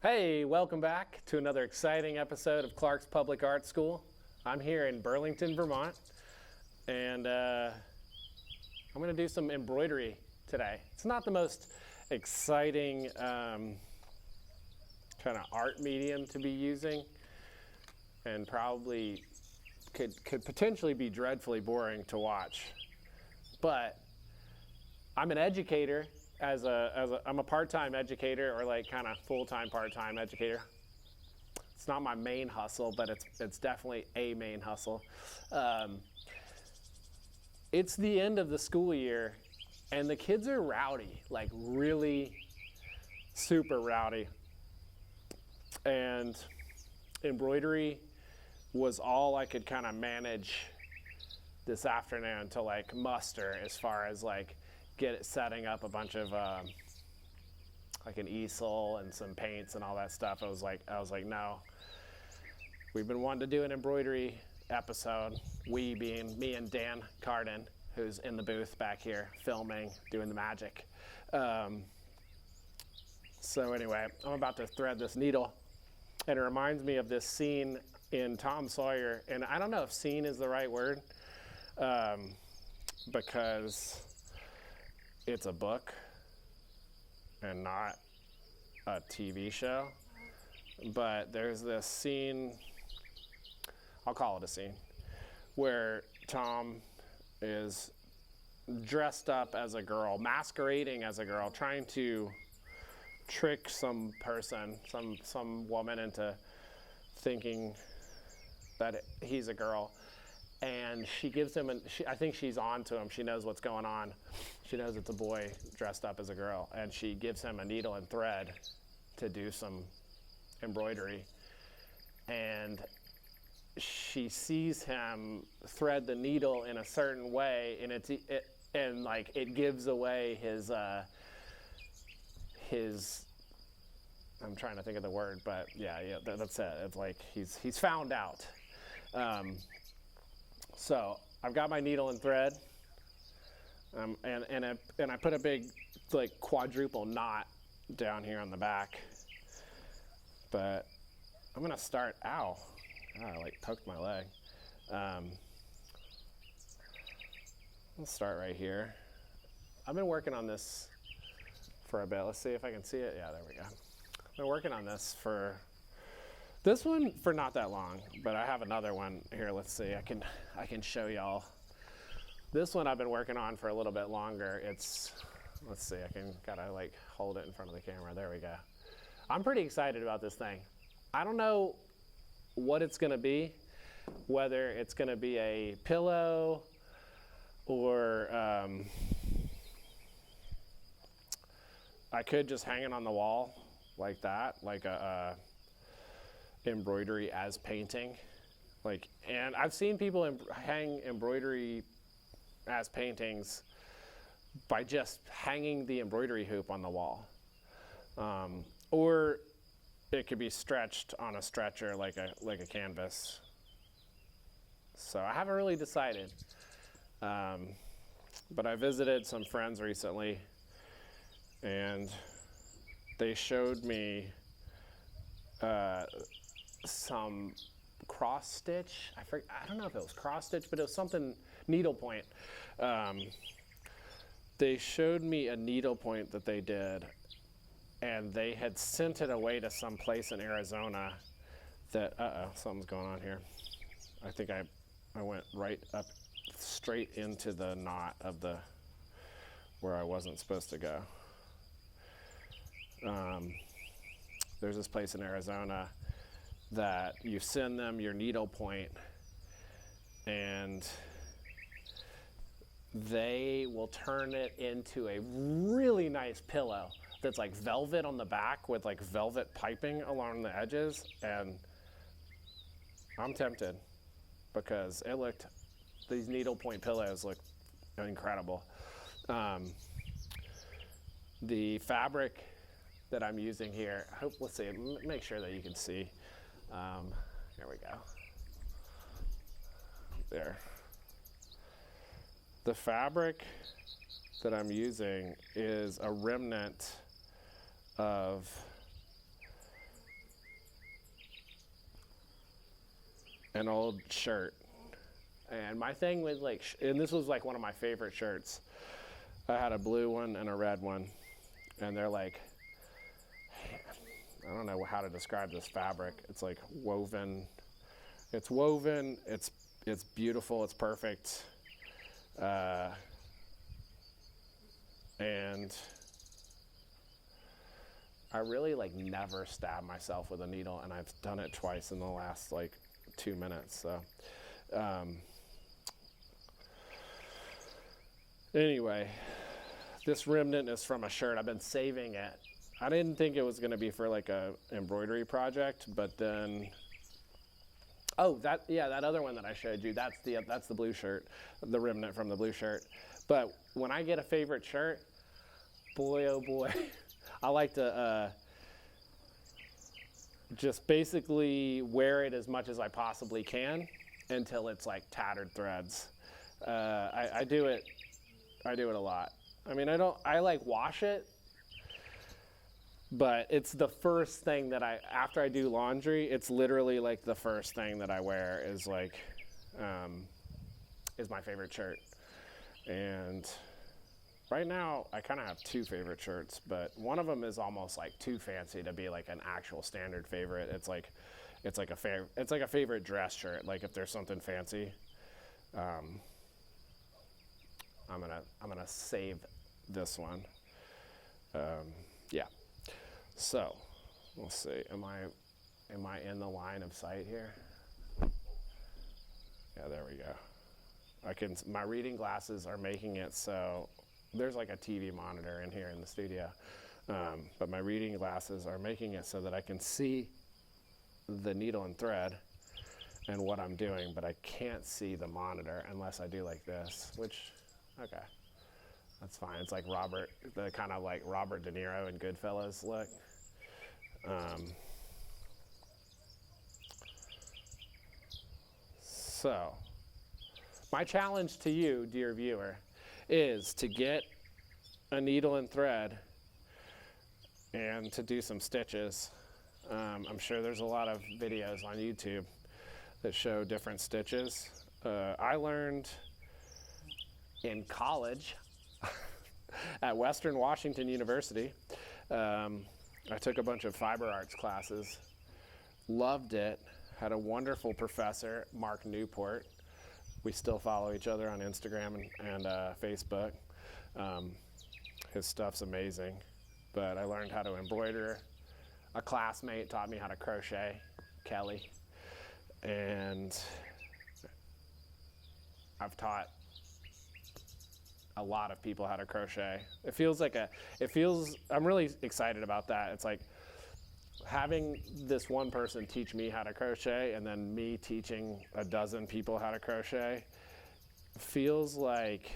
Hey, welcome back to another exciting episode of Clark's Public Art School. I'm here in Burlington, Vermont, and I'm going to do some embroidery today. It's not the most exciting kind of art medium to be using, and probably could potentially be dreadfully boring to watch. But I'm an educator. I'm a part-time educator, or like kind of full-time part-time educator. It's not my main hustle, but it's definitely a main hustle. It's the end of the school year, and the kids are rowdy, like really super rowdy. And embroidery was all I could kind of manage this afternoon to like muster, as far as like setting up a bunch of like an easel and some paints and all that stuff. I was like, no. We've been wanting to do an embroidery episode. We being me and Dan Carden, who's in the booth back here filming, doing the magic. So anyway, I'm about to thread this needle, and it reminds me of this scene in Tom Sawyer. And I don't know if scene is the right word, because it's a book and not a TV show. But there's this scene, I'll call it a scene, where Tom is dressed up as a girl, masquerading as a girl, trying to trick some person, some woman into thinking that he's a girl. And she gives him, I think she's on to him. She knows what's going on. She knows it's a boy dressed up as a girl. And she gives him a needle and thread to do some embroidery. And she sees him thread the needle in a certain way, and it gives away his I'm trying to think of the word, but yeah, that's it. It's like he's found out. So I've got my needle and thread, and I put a big like quadruple knot down here on the back. But I'm gonna start. Ow! I like poked my leg. I'll start right here. I've been working on this for a bit. Let's see if I can see it. Yeah, there we go. I've been working on this for not that long, but I have another one here. Let's see. I can show y'all. This one I've been working on for a little bit longer. Let's see. Gotta like hold it in front of the camera. There we go. I'm pretty excited about this thing. I don't know what it's gonna be, whether it's gonna be a pillow or I could just hang it on the wall like that, like a embroidery as painting, and I've seen people hang embroidery as paintings by just hanging the embroidery hoop on the wall, or it could be stretched on a stretcher like a canvas. So I haven't really decided, but I visited some friends recently, and they showed me some cross stitch. I don't know if it was cross stitch, but it was something needlepoint. They showed me a needlepoint that they did, and they had sent it away to some place in Arizona that, something's going on here. I think I went right up straight into the knot of where I wasn't supposed to go. There's this place in Arizona that you send them your needlepoint, and they will turn it into a really nice pillow that's like velvet on the back with like velvet piping along the edges. And I'm tempted, because these needlepoint pillows look incredible. The fabric that I'm using here, let's see, make sure that you can see. Here we go. There. The fabric that I'm using is a remnant of an old shirt. And my thing with like, and this was like one of my favorite shirts. I had a blue one and a red one, and they're like, I don't know how to describe this fabric. It's like woven. It's woven. It's beautiful. It's perfect. And I really like never stab myself with a needle, and I've done it twice in the last like 2 minutes. So anyway, this remnant is from a shirt. I've been saving it. I didn't think it was going to be for like a embroidery project, but then, oh, that other one that I showed you, that's the blue shirt, the remnant from the blue shirt. But when I get a favorite shirt, boy, oh boy, I like to just basically wear it as much as I possibly can until it's like tattered threads. I do it a lot. I mean, I like wash it, but it's the first thing that after I do laundry, it's literally like the first thing that I wear is like, is my favorite shirt. And right now I kind of have two favorite shirts, but one of them is almost like too fancy to be like an actual standard favorite. It's like a favorite dress shirt. Like if there's something fancy, I'm gonna save this one. Yeah. So let's see. Am I in the line of sight here? Yeah, there we go. My reading glasses are making it so there's like a TV monitor in here in the studio, but my reading glasses are making it so that I can see the needle and thread and what I'm doing, but I can't see the monitor unless I do like this, which, okay, that's fine. It's like the kind of like Robert De Niro in Goodfellas look. So my challenge to you, dear viewer, is to get a needle and thread and to do some stitches. I'm sure there's a lot of videos on YouTube that show different stitches. I learned in college at Western Washington University. I took a bunch of fiber arts classes, loved it, had a wonderful professor, Mark Newport. We still follow each other on Instagram and Facebook. His stuff's amazing, but I learned how to embroider. A classmate taught me how to crochet, Kelly, and I've taught a lot of people how to crochet. I'm really excited about that. It's like having this one person teach me how to crochet and then me teaching a dozen people how to crochet feels like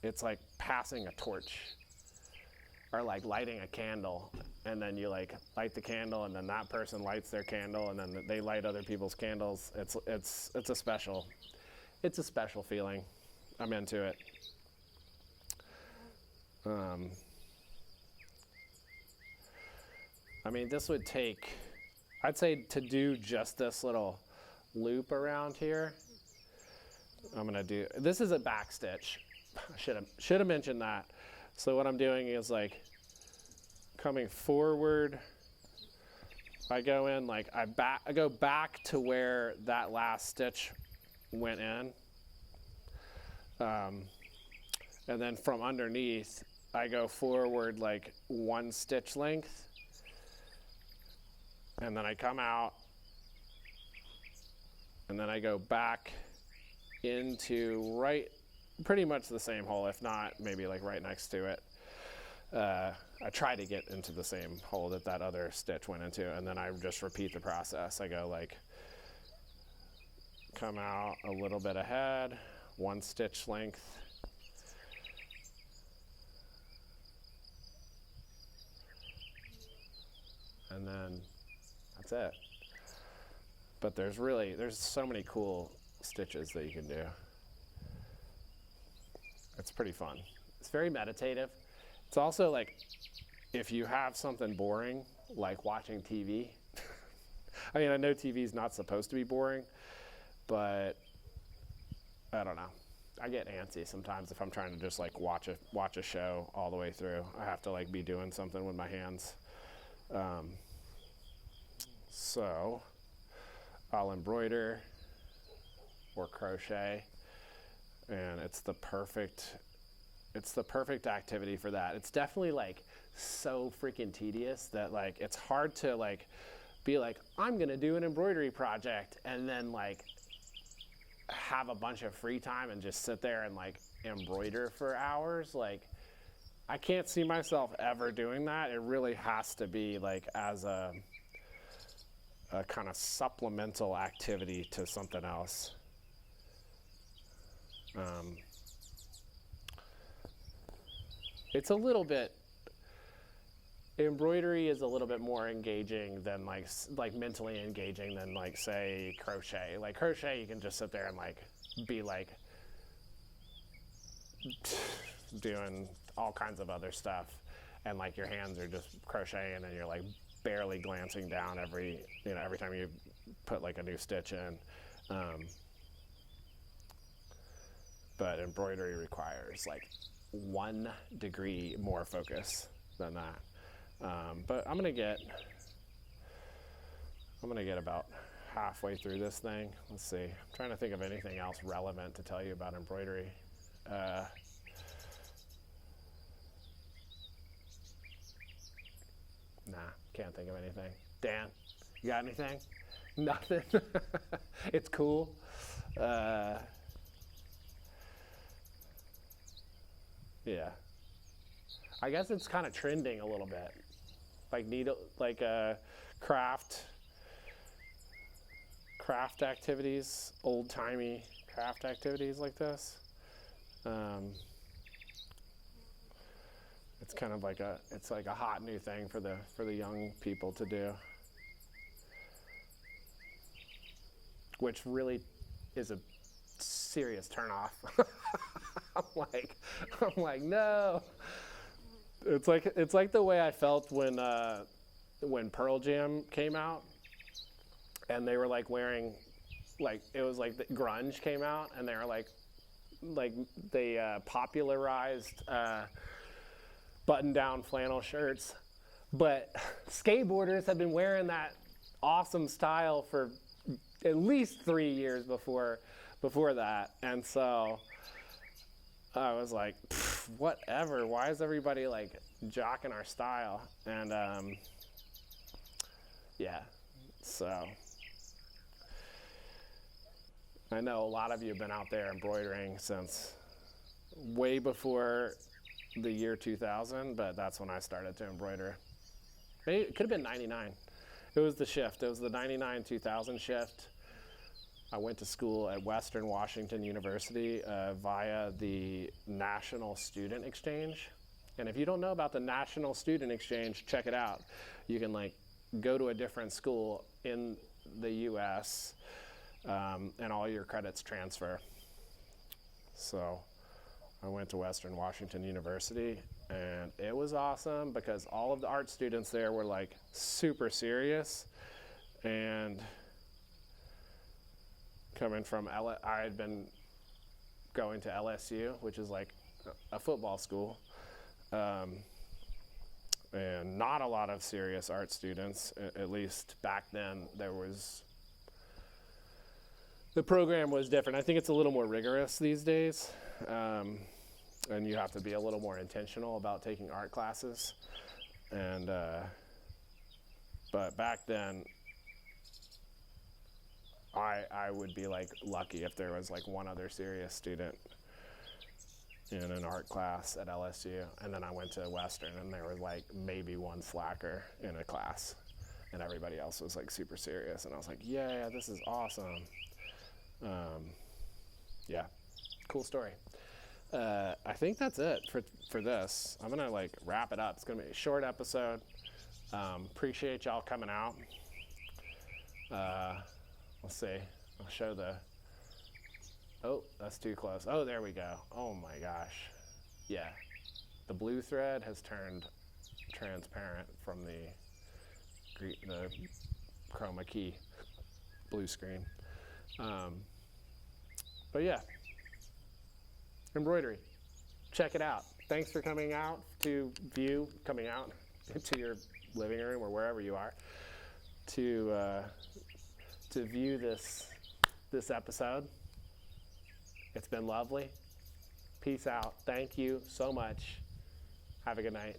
it's like passing a torch or like lighting a candle, and then you like light the candle and then that person lights their candle and then they light other people's candles. It's a special feeling. I'm into it. I mean, this would take, I'd say to do just this little loop around here, this is a back stitch. Should have mentioned that. So what I'm doing is like coming forward, I go in like, I go back to where that last stitch went in. And then from underneath, I go forward like 1 stitch length. And then I come out, and then I go back into pretty much the same hole, if not maybe like right next to it. I try to get into the same hole that other stitch went into, and then I just repeat the process. I go like, come out a little bit ahead, 1 stitch length. And then that's it. But there's so many cool stitches that you can do. It's pretty fun. It's very meditative. It's also like, if you have something boring, like watching TV, I mean, I know TV is not supposed to be boring, but I don't know. I get antsy sometimes if I'm trying to just like watch a show all the way through. I have to like be doing something with my hands. So I'll embroider or crochet, and it's the perfect activity for that. It's definitely like so freaking tedious that like it's hard to like be like, I'm gonna do an embroidery project and then like have a bunch of free time and just sit there and like embroider for hours. Like, I can't see myself ever doing that. It really has to be like as a kind of supplemental activity to something else. It's a little bit, embroidery is a little bit more engaging than like mentally engaging than like say crochet. Like crochet, you can just sit there and like be like doing all kinds of other stuff, and like your hands are just crocheting and you're like barely glancing down every time you put like a new stitch in. But embroidery requires like 1 degree more focus than that. But I'm gonna get about halfway through this thing. Let's see. I'm trying to think of anything else relevant to tell you about embroidery. Nah, can't think of anything. Dan, you got anything? Nothing. It's cool. Yeah. I guess it's kind of trending a little bit. Like craft activities, old-timey craft activities like this. It's kind of like a hot new thing for the young people to do, which really is a serious turnoff. I'm like, no. It's like the way I felt when Pearl Jam came out, and they were like wearing, like, it was like the grunge came out, and they were like they popularized button-down flannel shirts, but skateboarders have been wearing that awesome style for at least 3 years before that, and so I was like, whatever. Why is everybody like jocking our style? And yeah, so I know a lot of you have been out there embroidering since way before the year 2000, but that's when I started to embroider. Maybe it could have been 99. It was the shift. It was the 99-2000 shift. I went to school at Western Washington University via the National Student Exchange. And if you don't know about the National Student Exchange, check it out. You can like go to a different school in the US and all your credits transfer. So I went to Western Washington University, and it was awesome because all of the art students there were like super serious. And coming from I had been going to LSU, which is like a football school, and not a lot of serious art students. At least back then, the program was different. I think it's a little more rigorous these days, and you have to be a little more intentional about taking art classes. And but back then, I would be like lucky if there was like one other serious student in an art class at LSU, and then I went to Western and there was like maybe one slacker in a class, and everybody else was like super serious, and I was like, yeah, this is awesome. Yeah, cool story. I think that's it for this. I'm gonna like wrap it up. It's gonna be a short episode. Appreciate y'all coming out. Let's see. I'll show oh, that's too close. Oh, there we go. Oh my gosh. Yeah. The blue thread has turned transparent from the chroma key blue screen. But yeah, embroidery. Check it out. Thanks for coming out into your living room or wherever you are to view this episode. It's been lovely. Peace out. Thank you so much. Have a good night.